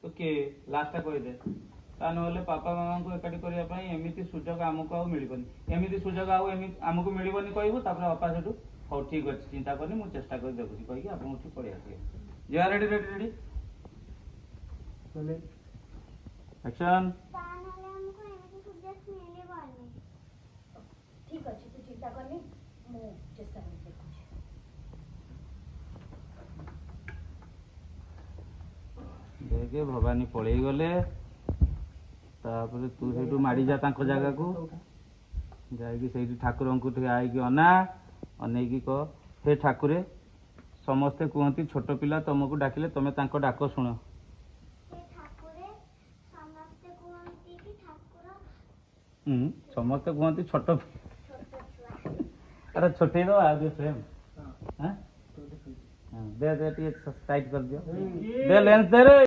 तो किए लास्टा कहीदे ना पापा मामा को एकाठी करने एमती सुजोग आमको आ मिलबनी एमती सुजोग आमको मिलबनी कहबू अपा से हाँ ठीक अच्छे चिंता करनी मुझे चेष्टा कर देखुची कहीकि आपको पड़े as you are ready ready ready action ठीक अच्छे तू चिंता करनी मु चेष्टा कर देखुची देखे भवानी पलि गले तू से माड़ी जा जगह को जाकि ठाकुर को आई अना अनेक कह हे ठाकुरे समस्ते कहती छोट पिला तुमको डाकिले तुम डाक शुण समस्ते कहती छोट अरे छोटे दो आज फ्रेम दे टाइट कर दियो दे लेंस दे रे।